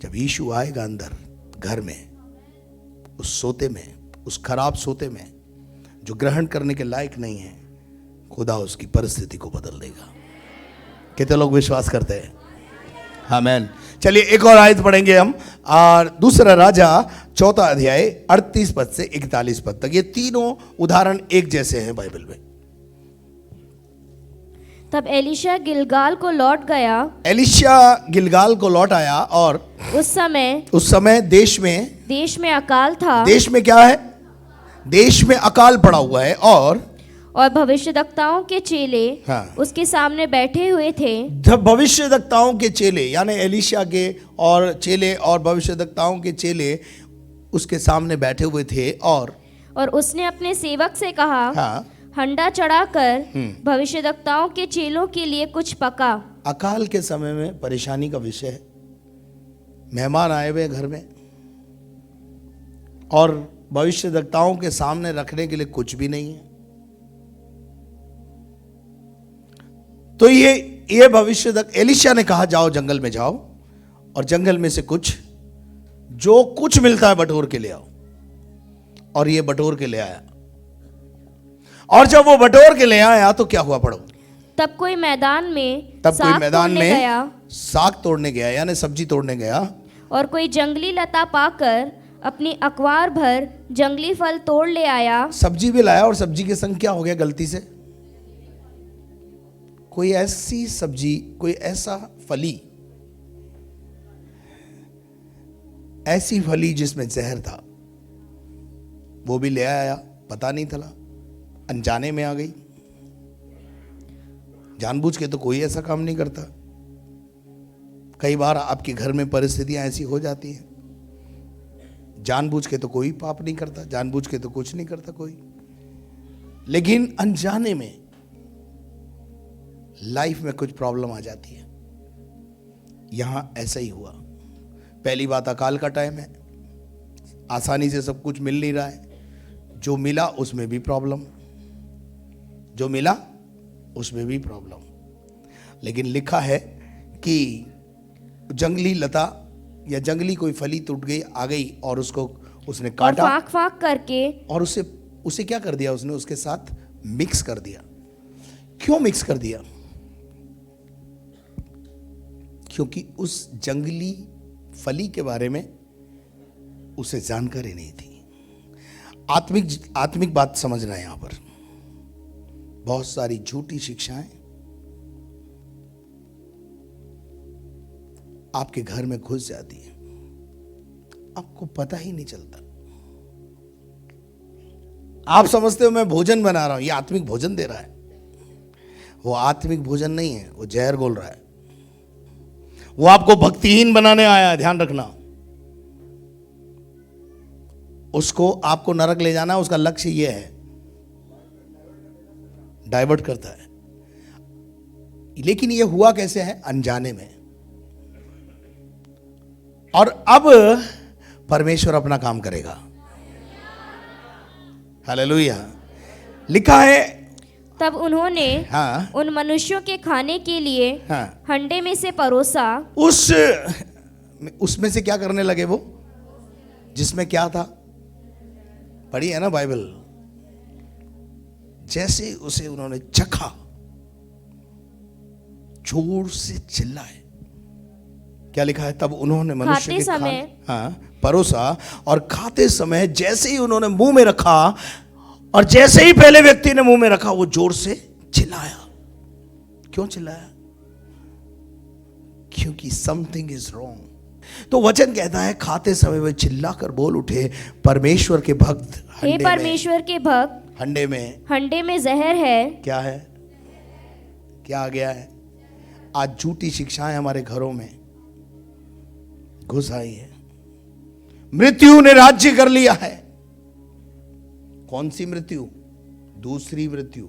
जब यीशु आएगा अंदर घर में, उस सोते में, उस खराब सोते में जो ग्रहण करने के लायक नहीं है, खुदा उसकी परिस्थिति को बदल देगा। कितने लोग विश्वास करते हैं? आमीन। चलिए एक और आयत पढ़ेंगे हम, और दूसरा राजा 4 अध्याय 38 पद से 41 पद तक। ये तीनों उदाहरण एक जैसे हैं बाइबल में। तब एलीशा गिलगाल को लौट गया। एलीशा गिलगाल को लौट आया और उस समय देश में अकाल था। देश में क्या है? देश में अकाल पड़ा हुआ है। और भविष्यद्वक्ताओं के चेले उसके सामने बैठे हुए थे। जब भविष्यद्वक्ताओं के चेले, यानी एलीशा के और चेले और भविष्यद्वक्ताओं के चेले उसके सामने बैठे हुए थे, और उसने अपने सेवक से कहा, हंडा चढ़ाकर भविष्यद्वक्ताओं के चेलों के लिए कुछ पका। अकाल के समय में परेशानी का विषय है। मेहमान आए हुए घर में और भविष्यद्वक्ताओं के सामने रखने के लिए कुछ भी नहीं है। तो ये भविष्यद्वक्ता, एलीशा ने कहा, जाओ जंगल में जाओ और जंगल में से जो कुछ मिलता है बटोर के ले आओ। और ये बटोर के ले आया। और जब वो बटोर के ले आया तो क्या हुआ? पढ़ो। तब कोई मैदान में साग तोड़ने गया, यानी सब्जी तोड़ने गया, और कोई जंगली लता पाकर अपनी अखबार भर जंगली फल तोड़ ले आया। सब्जी भी लाया और सब्जी के संग क्या हो गया? गलती से कोई ऐसी सब्जी, कोई ऐसा फली, ऐसी फली जिसमें जहर था, वो भी ले आया। पता नहीं चला, अनजाने में आ गई। जानबूझ के तो कोई ऐसा काम नहीं करता। कई बार आपके घर में परिस्थितियां ऐसी हो जाती हैं, जानबूझ के तो कोई पाप नहीं करता, जानबूझ के तो कुछ नहीं करता कोई, लेकिन अनजाने में लाइफ में कुछ प्रॉब्लम आ जाती है। यहां ऐसा ही हुआ। पहली बात, अकाल का टाइम है, आसानी से सब कुछ मिल नहीं रहा है, जो मिला उसमें भी प्रॉब्लम, जो मिला उसमें भी प्रॉब्लम। लेकिन लिखा है कि जंगली लता या जंगली कोई फली टूट गई, आ गई और उसको उसने और काटा फाक फाक करके और उसे क्या कर दिया, उसने उसके साथ मिक्स कर दिया। क्यों मिक्स कर दिया? क्योंकि उस जंगली फली के बारे में उसे जानकारी नहीं थी। आत्मिक बात समझना है। यहां पर बहुत सारी झूठी शिक्षाएं आपके घर में घुस जाती है, आपको पता ही नहीं चलता। आप समझते हो मैं भोजन बना रहा हूं, ये आत्मिक भोजन दे रहा है। वो आत्मिक भोजन नहीं है, वो जहर घोल रहा है। वो आपको भक्तिहीन बनाने आया है, ध्यान रखना। उसको आपको नरक ले जाना, उसका लक्ष्य यह है, डाइवर्ट करता है। लेकिन यह हुआ कैसे है? अनजाने में। और अब परमेश्वर अपना काम करेगा। हालेलुया। लिखा है तब उन्होंने हाँ उन मनुष्यों के खाने के लिए हाँ हंडे में से परोसा। उसमें से क्या करने लगे? वो जिसमें क्या था, पढ़ी है ना बाइबल। जैसे उसे उन्होंने चखा, जोर से चिल्लाए। क्या लिखा है? तब उन्होंने मनुष्य के समय हाँ परोसा, और खाते समय जैसे ही उन्होंने मुंह में रखा, और जैसे ही पहले व्यक्ति ने मुंह में रखा, वो जोर से चिल्लाया। क्यों चिल्लाया? क्योंकि समथिंग इज रॉन्ग। तो वचन कहता है खाते समय वे चिल्लाकर बोल उठे, परमेश्वर के भक्त, हे परमेश्वर के भक्त, हंडे में जहर है। क्या है? क्या आ गया है? आज झूठी शिक्षाएं हमारे घरों में घुस आई है। मृत्यु ने राज्य कर लिया है। कौन सी मृत्यु? दूसरी मृत्यु।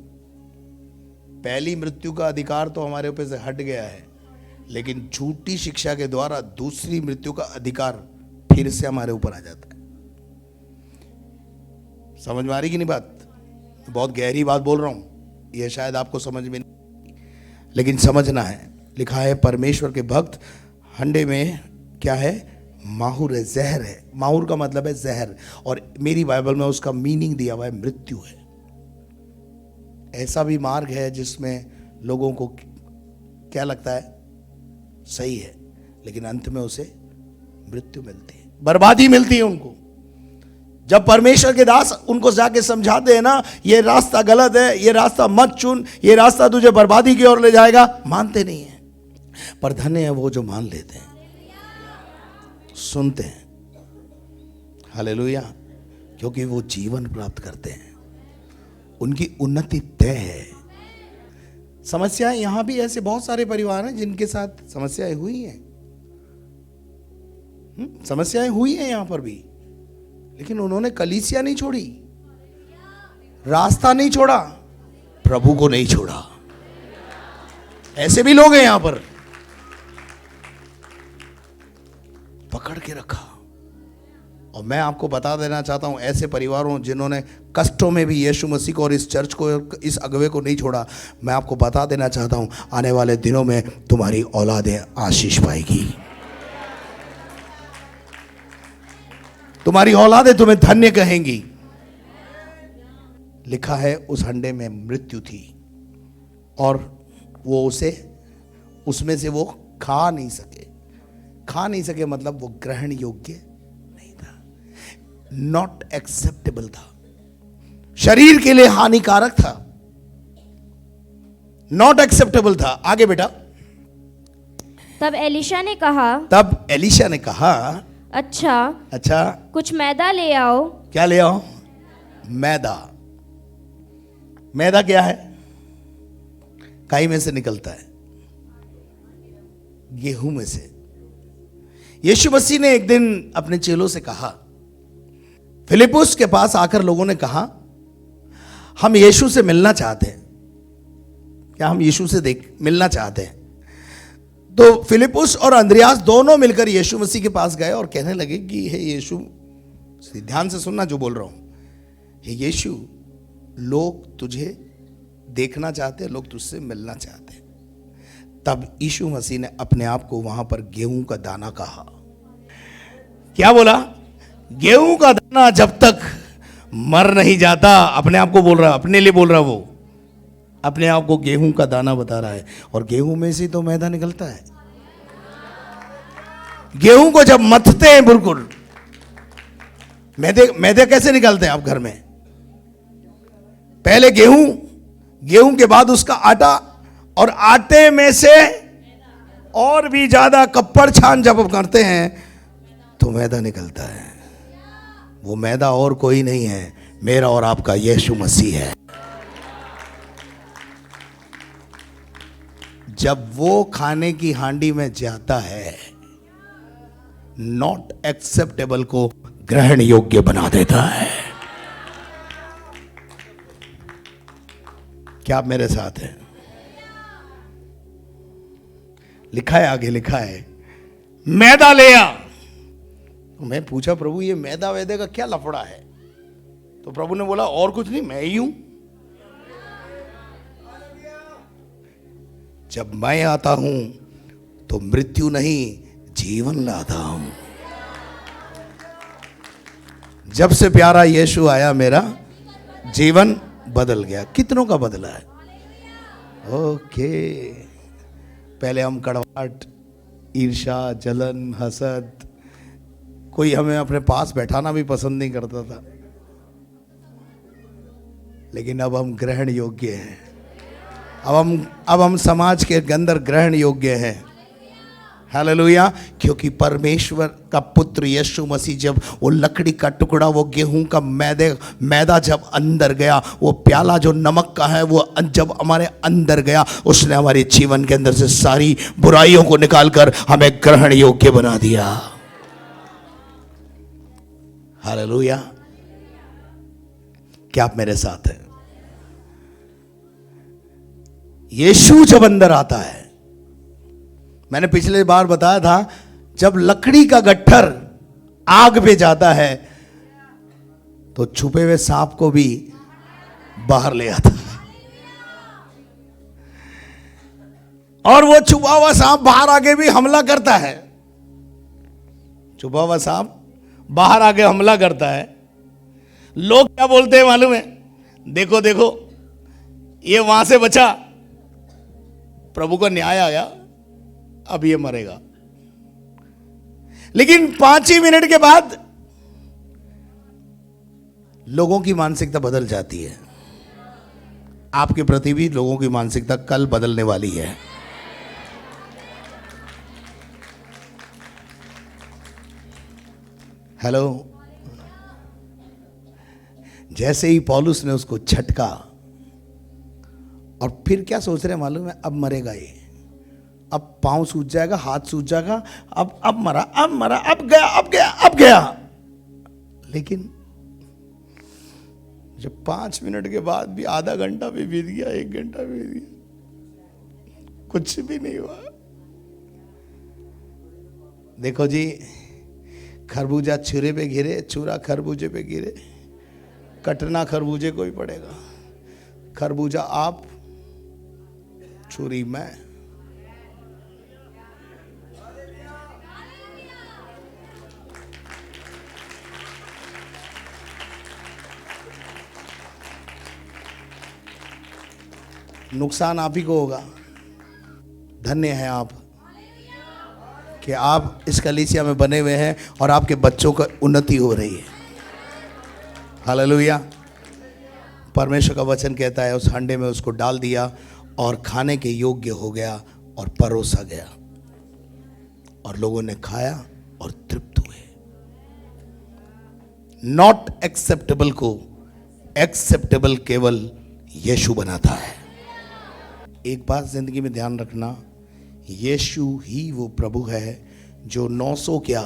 पहली मृत्यु का अधिकार तो हमारे ऊपर से हट गया है, लेकिन झूठी शिक्षा के द्वारा दूसरी मृत्यु का अधिकार फिर से हमारे ऊपर आ जाता है। समझ में आ रही कि नहीं बात? बहुत गहरी बात बोल रहा हूं, यह शायद आपको समझ में नहीं, लेकिन समझना है। लिखा है परमेश्वर के भक्त, हंडे में क्या है? माहुर है, जहर है। माहुर का मतलब है जहर, और मेरी बाइबल में उसका मीनिंग दिया हुआ है मृत्यु है। ऐसा भी मार्ग है जिसमें लोगों को क्या लगता है सही है, लेकिन अंत में उसे मृत्यु मिलती है, बर्बादी मिलती है उनको। जब परमेश्वर के दास उनको जाके समझाते हैं ना, ये रास्ता गलत है, ये रास्ता मत चुन, ये रास्ता तुझे बर्बादी की ओर ले जाएगा, मानते नहीं है। पर धन्य है वो जो मान लेते हैं, सुनते हैं। हालेलुया। क्योंकि वो जीवन प्राप्त करते हैं, उनकी उन्नति तय है। समस्याएं यहां भी ऐसे बहुत सारे परिवार हैं जिनके साथ समस्याएं हुई हैं। समस्याएं हुई हैं यहां पर भी, लेकिन उन्होंने कलीसिया नहीं छोड़ी, रास्ता नहीं छोड़ा, प्रभु को नहीं छोड़ा। ऐसे भी लोग हैं यहां पर, पकड़ के रखा। और मैं आपको बता देना चाहता हूं, ऐसे परिवारों जिन्होंने कष्टों में भी यीशु मसीह को और इस चर्च को, इस अगुवे को नहीं छोड़ा, मैं आपको बता देना चाहता हूं, आने वाले दिनों में तुम्हारी औलादें आशीष पाएगी। तुम्हारी औलादें तुम्हें धन्य कहेंगी। लिखा है उस हंडे में मृत्यु थी, और वो उसमें से वो खा नहीं सके मतलब वो ग्रहण योग्य नहीं था, नॉट एक्सेप्टेबल था, शरीर के लिए हानिकारक था, नॉट एक्सेप्टेबल था। आगे बेटा। तब एलीशा ने कहा अच्छा कुछ मैदा ले आओ। क्या ले आओ? मैदा क्या है? काई में से निकलता है, गेहूं में से। यीशु मसीह ने एक दिन अपने चेलों से कहा, फिलिपुस के पास आकर लोगों ने कहा, हम यीशु से मिलना चाहते हैं। क्या हम यीशु से मिलना चाहते हैं? तो फिलिपुस और अंद्रियास दोनों मिलकर यीशु मसीह के पास गए और कहने लगे कि हे यीशु ध्यान से सुनना जो बोल रहा हूं। हे यीशु, लोग तुझे देखना चाहते हैं, लोग तुझसे मिलना चाहते हैं। तब यीशु मसीह ने अपने आप को वहां पर गेहूं का दाना कहा। क्या बोला? गेहूं का दाना जब तक मर नहीं जाता, अपने आप को बोल रहा, अपने लिए बोल रहा, वो अपने आप को गेहूं का दाना बता रहा है। और गेहूं में से तो मैदा निकलता है। गेहूं को जब मथते हैं, बिल्कुल मैदे कैसे निकालते हैं आप घर में? पहले गेहूं के बाद उसका आटा, और आटे में से और भी ज्यादा कप्पड़ छान जब हम करते हैं तो मैदा निकलता है। वो मैदा और कोई नहीं है, मेरा और आपका यीशु मसीह है। जब वो खाने की हांडी में जाता है, नॉट एक्सेप्टेबल को ग्रहण योग्य बना देता है। क्या आप मेरे साथ हैं? लिखा है, आगे लिखा है, मैदा ले आ। मैं पूछा, प्रभु ये मैदा वैदे का क्या लफड़ा है? तो प्रभु ने बोला, और कुछ नहीं, मैं ही हूं। जब मैं आता हूं तो मृत्यु नहीं, जीवन लाता हूं। जब से प्यारा यीशु आया, मेरा जीवन बदल गया। कितनों का बदला है? ओके। पहले हम कड़वाहट, ईर्ष्या, जलन, हसद, कोई हमें अपने पास बैठाना भी पसंद नहीं करता था, लेकिन अब हम ग्रहण योग्य हैं। अब हम समाज के अंदर ग्रहण योग्य हैं। हालेलुया। क्योंकि परमेश्वर का पुत्र यीशु मसीह, जब वो लकड़ी का टुकड़ा, वो गेहूं का मैदा जब अंदर गया, वो प्याला जो नमक का है वो जब हमारे अंदर गया, उसने हमारे जीवन के अंदर से सारी बुराइयों को निकालकर हमें ग्रहण योग्य बना दिया। हालेलुया। क्या आप मेरे साथ हैं? यीशु जब अंदर आता है, मैंने पिछले बार बताया था, जब लकड़ी का गट्ठर आग पे जाता है तो छुपे हुए सांप को भी बाहर ले आता है। और वो छुपा हुआ सांप बाहर आके भी हमला करता है। छुपा हुआ सांप बाहर आके हमला करता है। लोग क्या बोलते हैं मालूम है? देखो देखो, ये वहां से बचा, प्रभु का न्याय आया, अब ये मरेगा। लेकिन 5 ही मिनट के बाद लोगों की मानसिकता बदल जाती है। आपके प्रति भी लोगों की मानसिकता कल बदलने वाली है। हेलो। जैसे ही पौलुस ने उसको झटका, और फिर क्या सोच रहे हैं मालूम है? अब मरेगा ये, अब पांव सूज जाएगा, हाथ सूज जाएगा, अब मरा, अब गया। लेकिन जब 5 मिनट के बाद भी आधा घंटा भी बीत गया, 1 घंटा भी बीत गया, कुछ भी नहीं हुआ। देखो जी, खरबूजा छुरे पे गिरे, छुरा खरबूजे पे गिरे, कटना खरबूजे को ही पड़ेगा। खरबूजा आप, छुरी मैं। नुकसान आप ही को होगा। धन्य हैं आप कि आप इस कलीसिया में बने हुए हैं और आपके बच्चों का उन्नति हो रही है। हालेलुया। परमेश्वर का वचन कहता है, उस हंडे में उसको डाल दिया और खाने के योग्य हो गया और परोसा गया, और लोगों ने खाया और तृप्त हुए। नॉट एक्सेप्टेबल को एक्सेप्टेबल केवल यीशु बनाता है। एक बात जिंदगी में ध्यान रखना, यीशु ही वो प्रभु है जो 900 क्या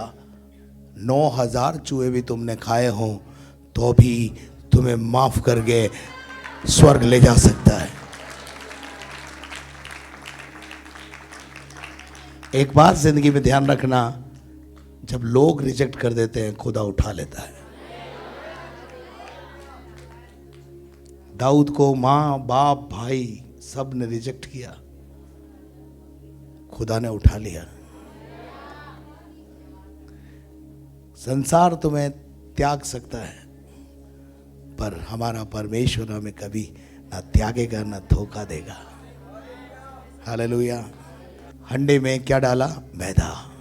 9000 चूहे भी तुमने खाए हों तो भी तुम्हें माफ करके स्वर्ग ले जा सकता है। एक बात जिंदगी में ध्यान रखना, जब लोग रिजेक्ट कर देते हैं, खुदा उठा लेता है। दाऊद को माँ बाप भाई सब ने रिजेक्ट किया, खुदा ने उठा लिया। संसार तुम्हें त्याग सकता है, पर हमारा परमेश्वर हमें कभी ना त्यागेगा ना धोखा देगा। हालेलुया। हंडे में क्या डाला? मैदा।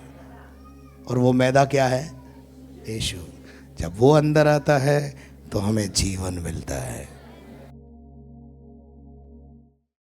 और वो मैदा क्या है? यीशु। जब वो अंदर आता है तो हमें जीवन मिलता है।